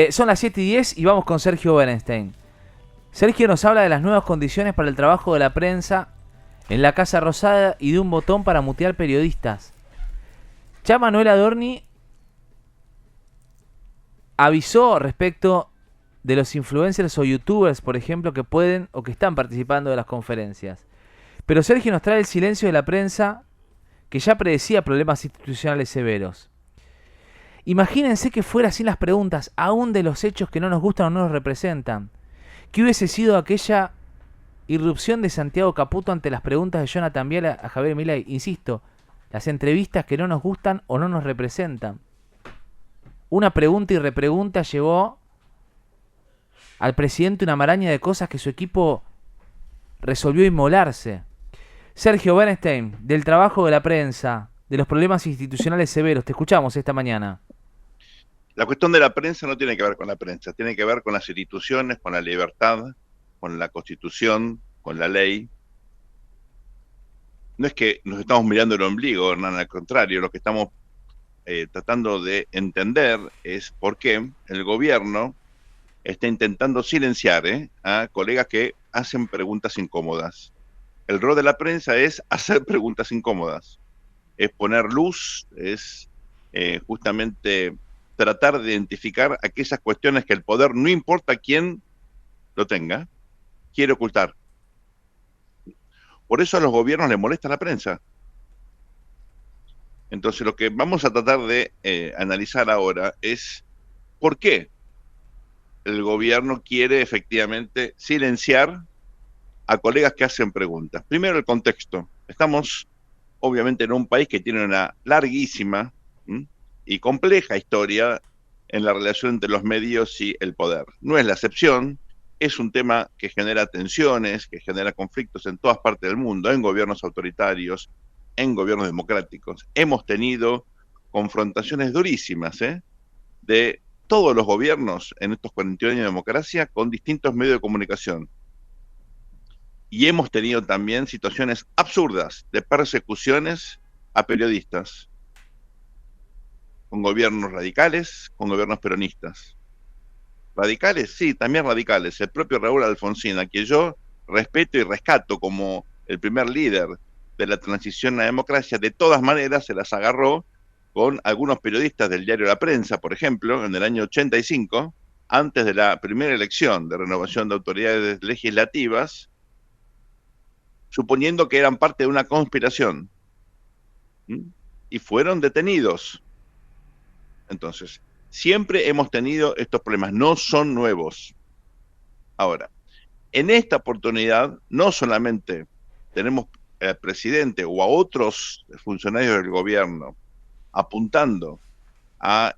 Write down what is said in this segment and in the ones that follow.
Son las 7:10 y vamos con Sergio Bernstein. Sergio nos habla de las nuevas condiciones para el trabajo de la prensa en la Casa Rosada y de un botón para mutear periodistas. Ya Manuel Adorni avisó respecto de los influencers o youtubers, por ejemplo, que pueden o que están participando de las conferencias. Pero Sergio nos trae el silencio de la prensa que ya predecía problemas institucionales severos. Imagínense que fuera sin las preguntas, aún de los hechos que no nos gustan o no nos representan. ¿Qué hubiese sido aquella irrupción de Santiago Caputo ante las preguntas de Jonathan Viale a Javier Milei? Insisto, las entrevistas que no nos gustan o no nos representan. Una pregunta y repregunta llevó al presidente una maraña de cosas que su equipo resolvió inmolarse. Sergio Bernstein, del trabajo de la prensa, de los problemas institucionales severos, te escuchamos esta mañana. La cuestión de la prensa no tiene que ver con la prensa, tiene que ver con las instituciones, con la libertad, con la Constitución, con la ley. No es que nos estamos mirando el ombligo, Hernán, al contrario, lo que estamos tratando de entender es por qué el gobierno está intentando silenciar a colegas que hacen preguntas incómodas. El rol de la prensa es hacer preguntas incómodas, es poner luz, es justamente tratar de identificar aquellas cuestiones que el poder, no importa quién lo tenga, quiere ocultar. Por eso a los gobiernos les molesta la prensa. Entonces lo que vamos a tratar de analizar ahora es por qué el gobierno quiere efectivamente silenciar a colegas que hacen preguntas. Primero el contexto. Estamos obviamente en un país que tiene una larguísima y compleja historia en la relación entre los medios y el poder. No es la excepción, es un tema que genera tensiones, que genera conflictos en todas partes del mundo, en gobiernos autoritarios, en gobiernos democráticos. Hemos tenido confrontaciones durísimas de todos los gobiernos en estos 41 años de democracia con distintos medios de comunicación. Y hemos tenido también situaciones absurdas de persecuciones a periodistas, con gobiernos radicales, con gobiernos peronistas. ¿Radicales? Sí, también radicales. El propio Raúl Alfonsín, a quien yo respeto y rescato como el primer líder de la transición a la democracia, de todas maneras se las agarró con algunos periodistas del diario La Prensa, por ejemplo, en el año 85, antes de la primera elección de renovación de autoridades legislativas, suponiendo que eran parte de una conspiración. Y fueron detenidos. Entonces, siempre hemos tenido estos problemas, no son nuevos. Ahora, en esta oportunidad, no solamente tenemos al presidente o a otros funcionarios del gobierno apuntando a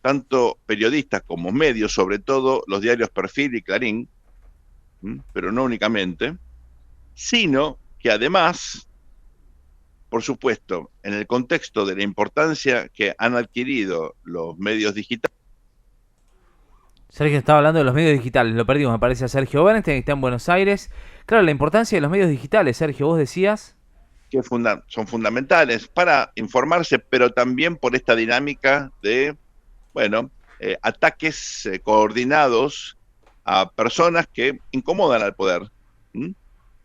tanto periodistas como medios, sobre todo los diarios Perfil y Clarín, pero no únicamente, sino que además, por supuesto, en el contexto de la importancia que han adquirido los medios digitales. Sergio estaba hablando de los medios digitales, lo perdimos, me parece, a Sergio Bernstein, que está en Buenos Aires. Claro, la importancia de los medios digitales, Sergio, vos decías. Que son fundamentales para informarse, pero también por esta dinámica de, ataques coordinados a personas que incomodan al poder,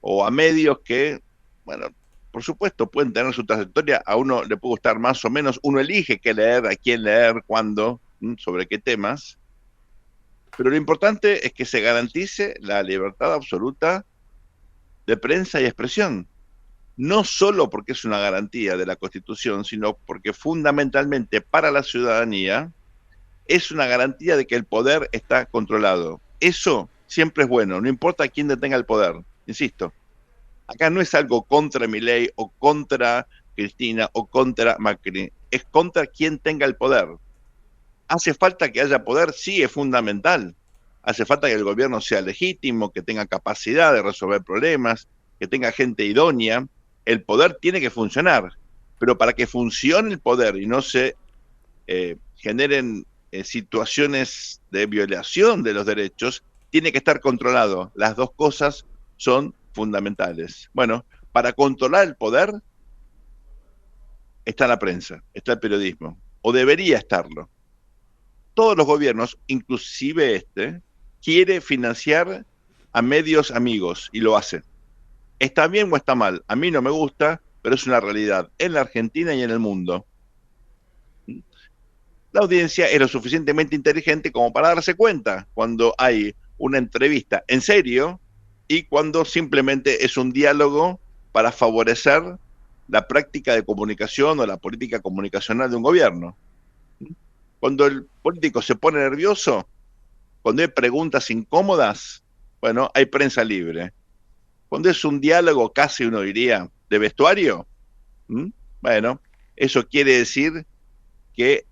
o a medios que, por supuesto, pueden tener su trayectoria, a uno le puede gustar más o menos, uno elige qué leer, a quién leer, cuándo, sobre qué temas, pero lo importante es que se garantice la libertad absoluta de prensa y expresión. No solo porque es una garantía de la Constitución, sino porque fundamentalmente para la ciudadanía es una garantía de que el poder está controlado. Eso siempre es bueno, no importa quién detenga el poder. Insisto, acá no es algo contra Milei o contra Cristina o contra Macri, es contra quien tenga el poder. ¿Hace falta que haya poder? Sí, es fundamental. Hace falta que el gobierno sea legítimo, que tenga capacidad de resolver problemas, que tenga gente idónea. El poder tiene que funcionar, pero para que funcione el poder y no se generen situaciones de violación de los derechos, tiene que estar controlado. Las dos cosas son fundamentales. Bueno, para controlar el poder está la prensa, está el periodismo, o debería estarlo. todos los gobiernos, inclusive este, quiere financiar a medios amigos y lo hace. ¿Está bien o está mal? A mí no me gusta, pero es una realidad en la Argentina y en el mundo. La audiencia es lo suficientemente inteligente como para darse cuenta cuando hay una entrevista en serio y cuando simplemente es un diálogo para favorecer la práctica de comunicación o la política comunicacional de un gobierno. Cuando el político se pone nervioso, cuando hay preguntas incómodas, bueno, hay prensa libre. Cuando es un diálogo casi, uno diría, de vestuario, bueno, eso quiere decir que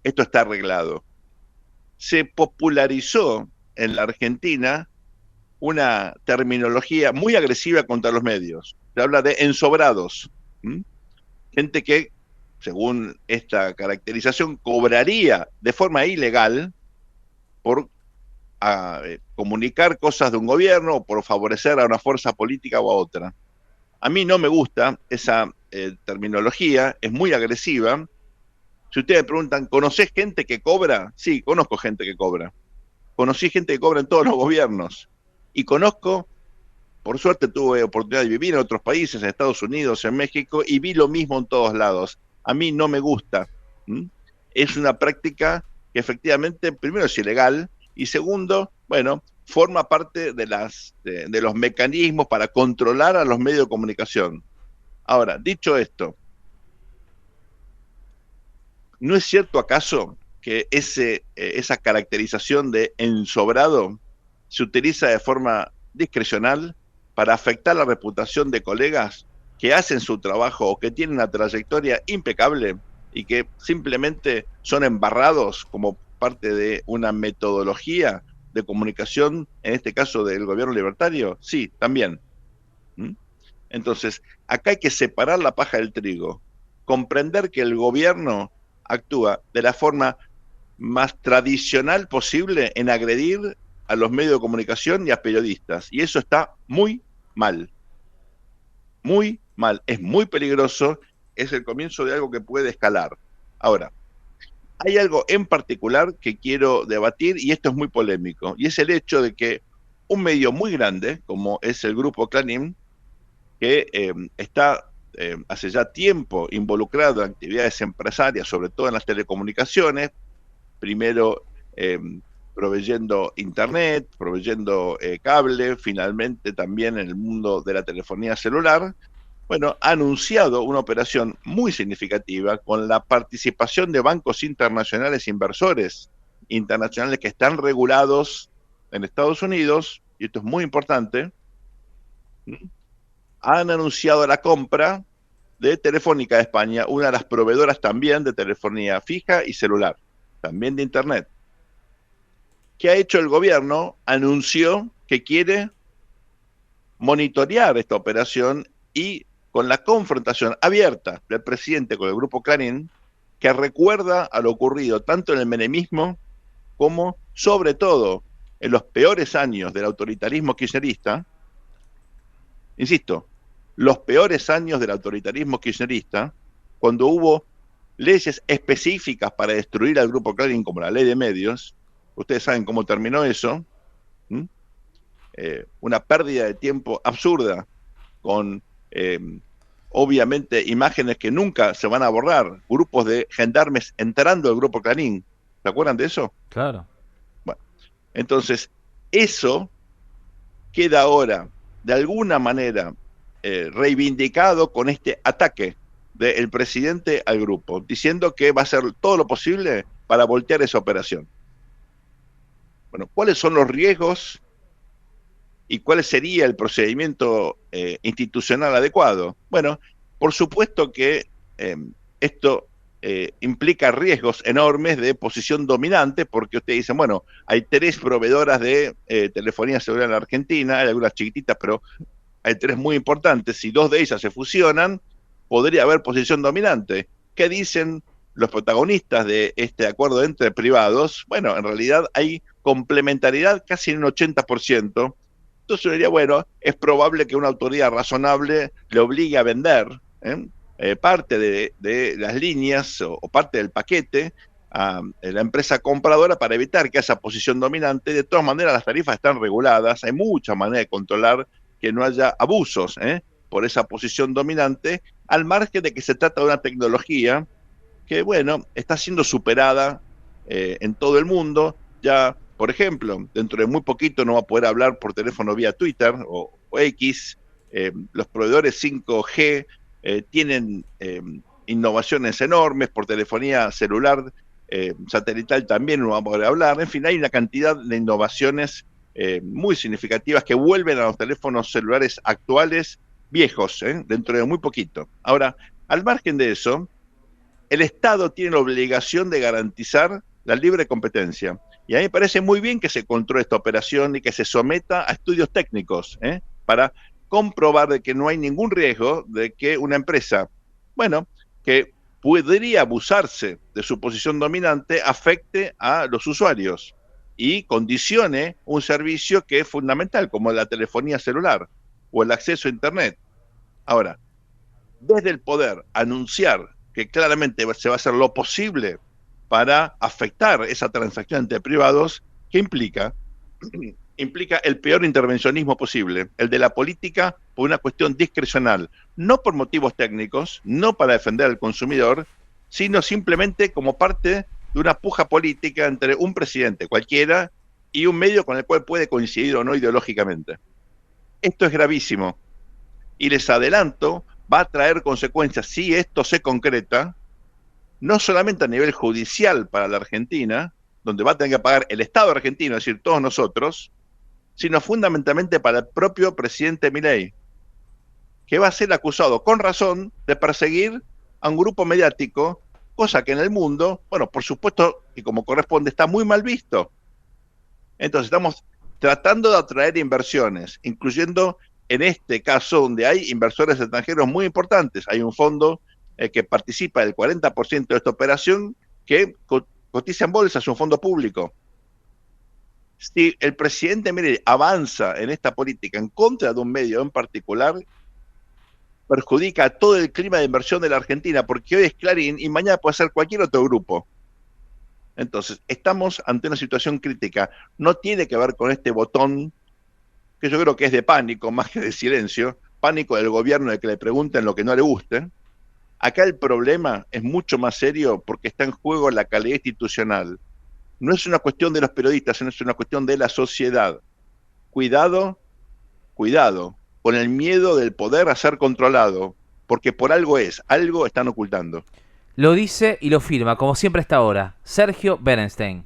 esto está arreglado. Se popularizó en la Argentina una terminología muy agresiva contra los medios. Se habla de ensobrados. Gente que, según esta caracterización, cobraría de forma ilegal por comunicar cosas de un gobierno o por favorecer a una fuerza política o a otra. A mí no me gusta esa terminología, es muy agresiva. Si ustedes me preguntan, ¿conocés gente que cobra? Sí, conozco gente que cobra. Conocí gente que cobra en todos los gobiernos. Y conozco, por suerte tuve oportunidad de vivir en otros países, en Estados Unidos, en México, y vi lo mismo en todos lados. A mí no me gusta. Es una práctica que efectivamente, primero, es ilegal, y segundo, bueno, forma parte de los mecanismos para controlar a los medios de comunicación. Ahora, dicho esto, ¿no es cierto acaso que esa caracterización de ensobrado se utiliza de forma discrecional para afectar la reputación de colegas que hacen su trabajo o que tienen una trayectoria impecable y que simplemente son embarrados como parte de una metodología de comunicación, en este caso del gobierno libertario? Sí, también. Entonces, acá hay que separar la paja del trigo, comprender que el gobierno actúa de la forma más tradicional posible en agredir a los medios de comunicación y a periodistas. Y eso está muy mal. Muy mal. Es muy peligroso. Es el comienzo de algo que puede escalar. Ahora, hay algo en particular que quiero debatir y esto es muy polémico. Y es el hecho de que un medio muy grande, como es el Grupo Clarín, que está hace ya tiempo involucrado en actividades empresarias, sobre todo en las telecomunicaciones, primero proveyendo internet, proveyendo cable, finalmente también en el mundo de la telefonía celular. Bueno, ha anunciado una operación muy significativa con la participación de bancos internacionales inversores internacionales que están regulados en Estados Unidos, y esto es muy importante. Han anunciado la compra de Telefónica de España, una de las proveedoras también de telefonía fija y celular, también de internet. ¿Qué ha hecho el gobierno? Anunció que quiere monitorear esta operación y con la confrontación abierta del presidente con el Grupo Clarín, que recuerda a lo ocurrido tanto en el menemismo como, sobre todo, en los peores años del autoritarismo kirchnerista. Insisto, los peores años del autoritarismo kirchnerista, cuando hubo leyes específicas para destruir al Grupo Clarín, como la ley de medios. Ustedes saben cómo terminó eso. Una pérdida de tiempo absurda, con obviamente imágenes que nunca se van a borrar, grupos de gendarmes entrando al Grupo Clarín. ¿Se acuerdan de eso? Claro. Bueno, entonces, eso queda ahora, de alguna manera, reivindicado con este ataque del presidente al grupo, diciendo que va a hacer todo lo posible para voltear esa operación. Bueno, ¿cuáles son los riesgos y cuál sería el procedimiento institucional adecuado? Bueno, por supuesto que esto implica riesgos enormes de posición dominante, porque ustedes dicen, bueno, hay 3 proveedoras de telefonía celular en la Argentina, hay algunas chiquititas, pero hay 3 muy importantes. Si 2 de ellas se fusionan, podría haber posición dominante. ¿Qué dicen los protagonistas de este acuerdo entre privados? Bueno, en realidad hay complementariedad casi en un 80%. Entonces yo diría, bueno, es probable que una autoridad razonable le obligue a vender parte de las líneas o parte del paquete a la empresa compradora para evitar que esa posición dominante. De todas maneras, las tarifas están reguladas, hay muchas maneras de controlar que no haya abusos por esa posición dominante, al margen de que se trata de una tecnología que, bueno, está siendo superada en todo el mundo. Ya, por ejemplo, dentro de muy poquito no va a poder hablar por teléfono vía Twitter o X. Los proveedores 5G tienen innovaciones enormes por telefonía celular, satelital también no va a poder hablar. En fin, hay una cantidad de innovaciones muy significativas que vuelven a los teléfonos celulares actuales viejos, dentro de muy poquito. Ahora, al margen de eso, el Estado tiene la obligación de garantizar la libre competencia. Y a mí me parece muy bien que se controle esta operación y que se someta a estudios técnicos para comprobar de que no hay ningún riesgo de que una empresa, bueno, que podría abusarse de su posición dominante, afecte a los usuarios y condicione un servicio que es fundamental, como la telefonía celular o el acceso a Internet. Ahora, desde el poder anunciar que claramente se va a hacer lo posible para afectar esa transacción entre privados, ¿qué implica? Implica el peor intervencionismo posible, el de la política por una cuestión discrecional, no por motivos técnicos, no para defender al consumidor, sino simplemente como parte de una puja política entre un presidente cualquiera y un medio con el cual puede coincidir o no ideológicamente. Esto es gravísimo y les adelanto, va a traer consecuencias si esto se concreta, no solamente a nivel judicial para la Argentina, donde va a tener que pagar el Estado argentino, es decir, todos nosotros, sino fundamentalmente para el propio presidente Milei, que va a ser acusado con razón de perseguir a un grupo mediático, cosa que en el mundo, bueno, por supuesto, y como corresponde, está muy mal visto. Entonces estamos tratando de atraer inversiones, incluyendo en este caso donde hay inversores extranjeros muy importantes. Hay un fondo que participa del 40% de esta operación que cotiza en bolsa, es un fondo público. Si el presidente Milei avanza en esta política en contra de un medio en particular, perjudica todo el clima de inversión de la Argentina, porque hoy es Clarín y mañana puede ser cualquier otro grupo. Entonces, estamos ante una situación crítica. No tiene que ver con este botón, que yo creo que es de pánico más que de silencio, pánico del gobierno de que le pregunten lo que no le guste. Acá el problema es mucho más serio porque está en juego la calidad institucional. No es una cuestión de los periodistas, no es una cuestión de la sociedad. Cuidado, cuidado, con el miedo del poder a ser controlado, porque por algo están ocultando. Lo dice y lo firma, como siempre hasta ahora, Sergio Berenstein.